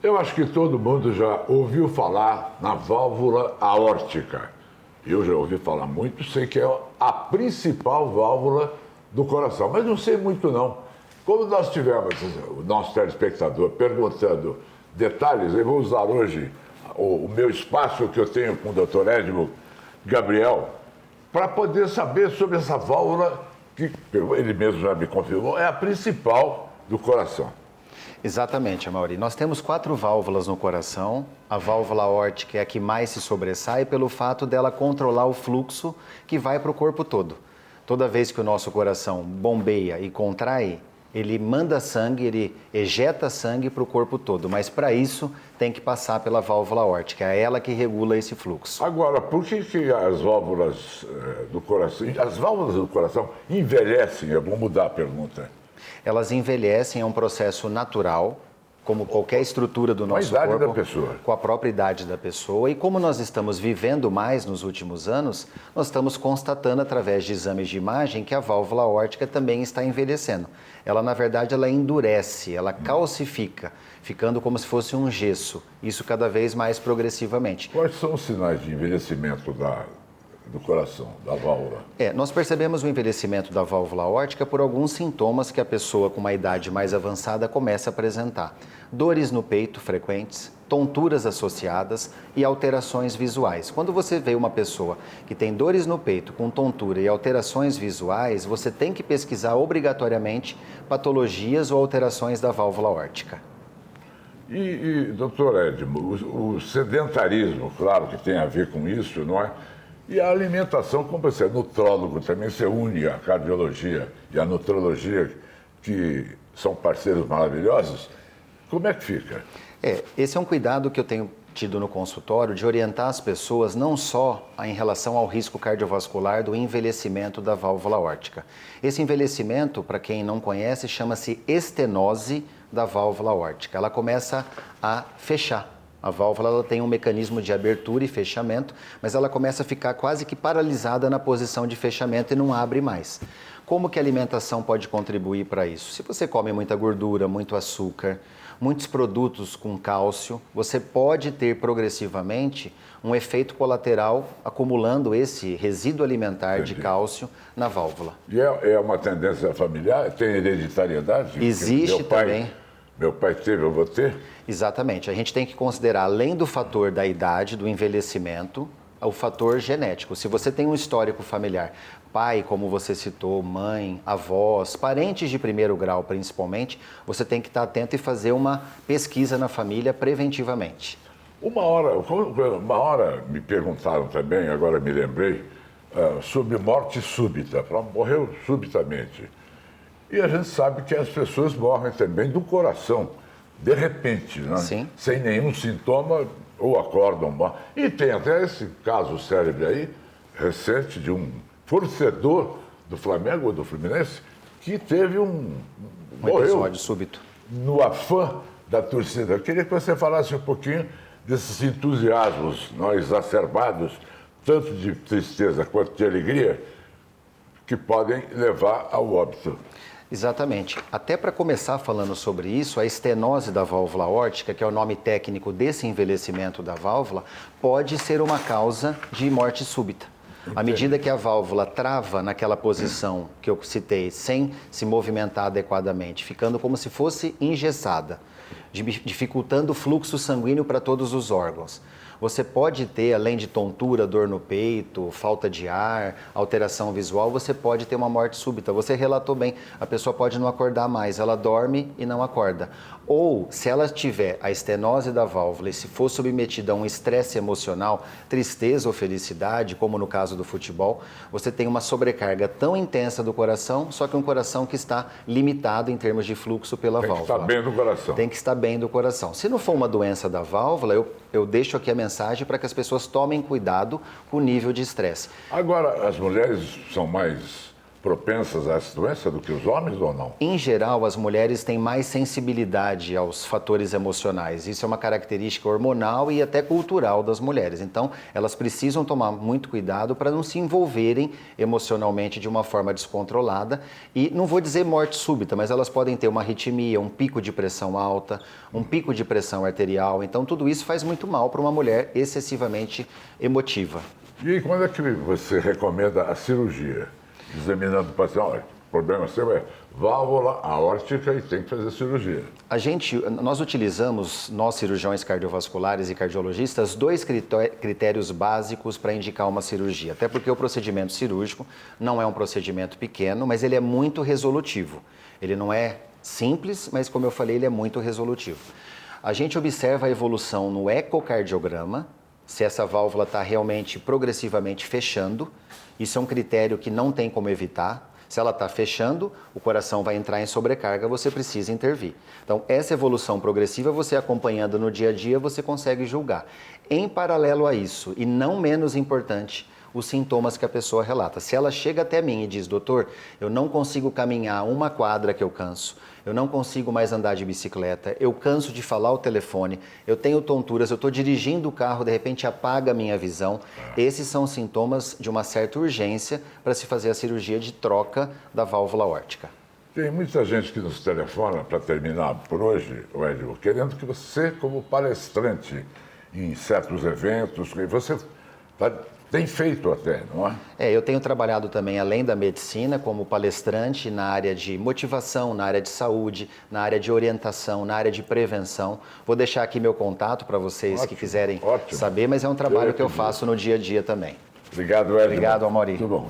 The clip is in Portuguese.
Eu acho que todo mundo já ouviu falar na válvula aórtica. Eu já ouvi falar muito, sei que é a principal válvula do coração, mas não sei muito não. Como nós tivemos o nosso telespectador perguntando detalhes, eu vou usar hoje o meu espaço que eu tenho com o Dr. Edmo Gabriel para poder saber sobre essa válvula que ele mesmo já me confirmou, é a principal do coração. Exatamente, Amaury. Nós temos 4 válvulas no coração. A válvula aórtica é a que mais se sobressai pelo fato dela controlar o fluxo que vai para o corpo todo. Toda vez que o nosso coração bombeia e contrai, ele manda sangue, ele ejeta sangue para o corpo todo, mas para isso tem que passar pela válvula aórtica, é ela que regula esse fluxo. Agora, por que as válvulas do coração, as válvulas do coração envelhecem? Eu vou mudar a pergunta. Elas envelhecem, é um processo natural, como qualquer estrutura do nosso corpo. Com a idade da pessoa. Com a própria idade da pessoa. E como nós estamos vivendo mais nos últimos anos, nós estamos constatando através de exames de imagem que a válvula aórtica também está envelhecendo. Ela, na verdade, ela endurece, ela calcifica, ficando como se fosse um gesso. Isso cada vez mais progressivamente. Quais são os sinais de envelhecimento do coração, da válvula? Nós percebemos o envelhecimento da válvula aórtica por alguns sintomas que a pessoa com uma idade mais avançada começa a apresentar. Dores no peito frequentes, tonturas associadas e alterações visuais. Quando você vê uma pessoa que tem dores no peito com tontura e alterações visuais, você tem que pesquisar obrigatoriamente patologias ou alterações da válvula aórtica. Doutor Edmo, o sedentarismo, claro que tem a ver com isso, não é? E a alimentação, como você é nutrólogo, também você une a cardiologia e a nutrologia, que são parceiros maravilhosos, como é que fica? Esse é um cuidado que eu tenho tido no consultório de orientar as pessoas não só em relação ao risco cardiovascular do envelhecimento da válvula aórtica. Esse envelhecimento, para quem não conhece, chama-se estenose da válvula aórtica. Ela começa a fechar. A válvula ela tem um mecanismo de abertura e fechamento, mas ela começa a ficar quase que paralisada na posição de fechamento e não abre mais. Como que a alimentação pode contribuir para isso? Se você come muita gordura, muito açúcar, muitos produtos com cálcio, você pode ter progressivamente um efeito colateral acumulando esse resíduo alimentar de cálcio na válvula. E é uma tendência familiar? Tem hereditariedade? Existe também. Meu pai teve, eu vou ter? Exatamente. A gente tem que considerar, além do fator da idade, do envelhecimento, o fator genético. Se você tem um histórico familiar, pai, como você citou, mãe, avós, parentes de primeiro grau principalmente, você tem que estar atento e fazer uma pesquisa na família preventivamente. Uma hora me perguntaram também, agora me lembrei, sobre morte súbita. Morreu subitamente. E a gente sabe que as pessoas morrem também do coração, de repente, né? Sim. Sem nenhum sintoma, ou acordam, morrem. E tem até esse caso célebre aí, recente, de um torcedor do Flamengo ou do Fluminense, que teve um episódio súbito. No afã da torcida. Eu queria que você falasse um pouquinho desses entusiasmos exacerbados, tanto de tristeza quanto de alegria, que podem levar ao óbito. Exatamente. Até para começar falando sobre isso, a estenose da válvula aórtica, que é o nome técnico desse envelhecimento da válvula, pode ser uma causa de morte súbita. À medida que a válvula trava naquela posição que eu citei, sem se movimentar adequadamente, ficando como se fosse engessada, dificultando o fluxo sanguíneo para todos os órgãos. Você pode ter, além de tontura, dor no peito, falta de ar, alteração visual, você pode ter uma morte súbita. Você relatou bem, a pessoa pode não acordar mais, ela dorme e não acorda. Ou, se ela tiver a estenose da válvula e se for submetida a um estresse emocional, tristeza ou felicidade, como no caso do futebol, você tem uma sobrecarga tão intensa do coração, só que um coração que está limitado em termos de fluxo pela válvula. Tem que estar bem do coração. Tem que estar bem do coração. Se não for uma doença da válvula, eu deixo aqui a mensagem para que as pessoas tomem cuidado com o nível de estresse. Agora, as mulheres são mais propensas a essa doença do que os homens ou não? Em geral, as mulheres têm mais sensibilidade aos fatores emocionais. Isso é uma característica hormonal e até cultural das mulheres. Então, elas precisam tomar muito cuidado para não se envolverem emocionalmente de uma forma descontrolada. E não vou dizer morte súbita, mas elas podem ter uma arritmia, um pico de pressão alta, um pico de pressão arterial. Então, tudo isso faz muito mal para uma mulher excessivamente emotiva. E quando é que você recomenda a cirurgia? Examinando o paciente, olha, o problema seu é válvula aórtica e tem que fazer cirurgia. Nós utilizamos, nós cirurgiões cardiovasculares e cardiologistas, dois critérios básicos para indicar uma cirurgia. Até porque o procedimento cirúrgico não é um procedimento pequeno, mas ele é muito resolutivo. Ele não é simples, mas como eu falei, ele é muito resolutivo. A gente observa a evolução no ecocardiograma, se essa válvula está realmente progressivamente fechando. Isso é um critério que não tem como evitar. Se ela está fechando, o coração vai entrar em sobrecarga, você precisa intervir. Então, essa evolução progressiva, você acompanhando no dia a dia, você consegue julgar. Em paralelo a isso, e não menos importante, os sintomas que a pessoa relata. Se ela chega até mim e diz, doutor, eu não consigo caminhar uma quadra que eu canso, eu não consigo mais andar de bicicleta, eu canso de falar ao telefone, eu tenho tonturas, eu estou dirigindo o carro, de repente apaga a minha visão. Esses são sintomas de uma certa urgência para se fazer a cirurgia de troca da válvula aórtica. Tem muita gente que nos telefona, para terminar por hoje, Edil, querendo que você, como palestrante em certos eventos, você tem feito até, não é? Eu tenho trabalhado também, além da medicina, como palestrante na área de motivação, na área de saúde, na área de orientação, na área de prevenção. Vou deixar aqui meu contato para vocês que quiserem saber, mas é um trabalho que eu faço no dia a dia também. Obrigado, Edil. Obrigado, Amaury. Muito bom.